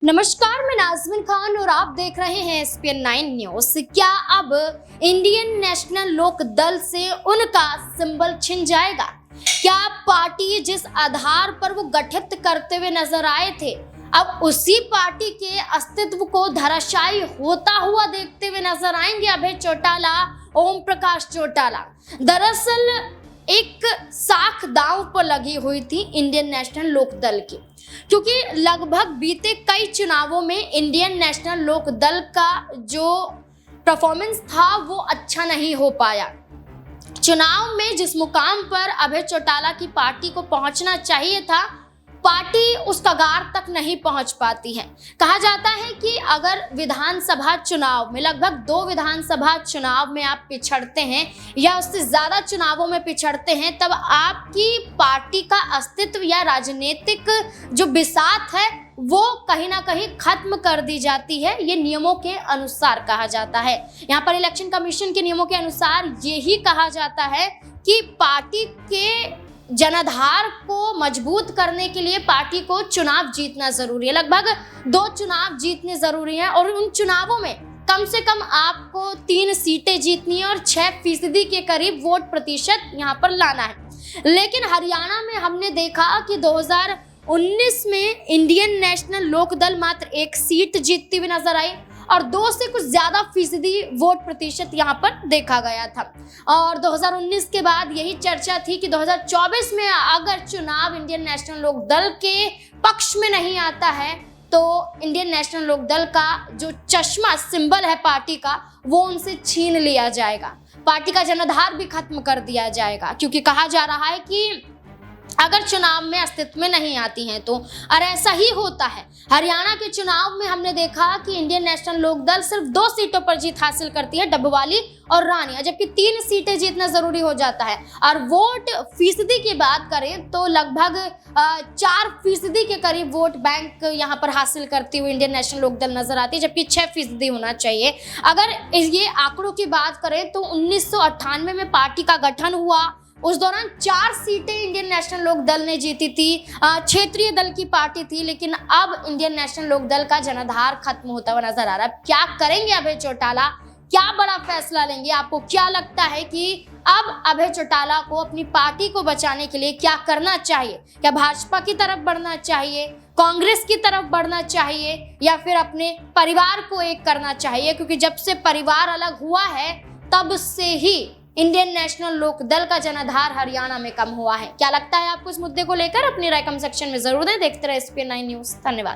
नमस्कार, मैं नाज़मीन खान और आप देख रहे हैं SPN 9 न्यूज। क्या अब इंडियन नेशनल लोक दल से उनका सिंबल छिन जाएगा? क्या पार्टी जिस आधार पर वो गठित करते हुए नजर आए थे, अब उसी पार्टी के अस्तित्व को धराशायी होता हुआ देखते हुए नजर आएंगे अभय चौटाला, ओम प्रकाश चौटाला? दरअसल एक साख दांव पर लगी हुई थी इंडियन नेशनल लोक दल की, क्योंकि लगभग बीते कई चुनावों में इंडियन नेशनल लोक दल का जो परफॉर्मेंस था वो अच्छा नहीं हो पाया। चुनाव में जिस मुकाम पर अभय चौटाला की पार्टी को पहुंचना चाहिए था, पार्टी उस कगार तक नहीं पहुंच पाती है। कहा जाता है कि अगर विधानसभा चुनाव में लगभग 2 विधानसभा चुनाव में आप पिछड़ते हैं या उससे ज्यादा चुनावों में पिछड़ते हैं, तब आपकी पार्टी का अस्तित्व या राजनीतिक जो बिसात है वो कहीं ना कहीं खत्म कर दी जाती है। ये नियमों के अनुसार कहा जाता है। यहाँ पर इलेक्शन कमीशन के नियमों के अनुसार यही कहा जाता है कि पार्टी के जनाधार को मजबूत करने के लिए पार्टी को चुनाव जीतना जरूरी है। लगभग 2 चुनाव जीतने जरूरी हैं और उन चुनावों में कम से कम आपको 3 सीटें जीतनी है और 6% के करीब वोट प्रतिशत यहाँ पर लाना है। लेकिन हरियाणा में हमने देखा कि 2019 में इंडियन नेशनल लोक दल मात्र 1 सीट जीतती हुई नजर आई और 2 से कुछ ज्यादा फीसदी वोट प्रतिशत यहाँ पर देखा गया था। और 2019 के बाद यही चर्चा थी कि 2024 में अगर चुनाव इंडियन नेशनल लोक दल के पक्ष में नहीं आता है तो इंडियन नेशनल लोक दल का जो चश्मा सिंबल है पार्टी का वो उनसे छीन लिया जाएगा। पार्टी का जनाधार भी खत्म कर दिया जाएगा, क्योंकि कहा जा रहा है कि अगर चुनाव में अस्तित्व में नहीं आती हैं तो। और ऐसा ही होता है। हरियाणा के चुनाव में हमने देखा कि इंडियन नेशनल लोक दल सिर्फ 2 सीटों पर जीत हासिल करती है, डबवाली और रानिया, जबकि 3 सीटें जीतना जरूरी हो जाता है। और वोट फीसदी की बात करें तो लगभग 4% के करीब वोट बैंक यहाँ पर हासिल करती हुई इंडियन नेशनल लोक दल नजर आती है, जबकि 6% होना चाहिए। अगर ये आंकड़ों की बात करें तो 1998 में पार्टी का गठन हुआ, उस दौरान 4 सीटें इंडियन नेशनल लोक दल ने जीती थी। क्षेत्रीय दल की पार्टी थी, लेकिन अब इंडियन नेशनल लोक दल का जनाधार खत्म होता हुआ नजर आ रहा है। क्या करेंगे अभय चौटाला? क्या बड़ा फैसला लेंगे? आपको क्या लगता है कि अब अभय चौटाला को अपनी पार्टी को बचाने के लिए क्या करना चाहिए? क्या भाजपा की तरफ बढ़ना चाहिए, कांग्रेस की तरफ बढ़ना चाहिए, या फिर अपने परिवार को एक करना चाहिए? क्योंकि जब से परिवार अलग हुआ है तब से ही इंडियन नेशनल लोक दल का जनाधार हरियाणा में कम हुआ है। क्या लगता है आपको इस मुद्दे को लेकर? अपनी राय कमेंट सेक्शन में जरूर दें। देखते रहे SPN 9 न्यूज। धन्यवाद।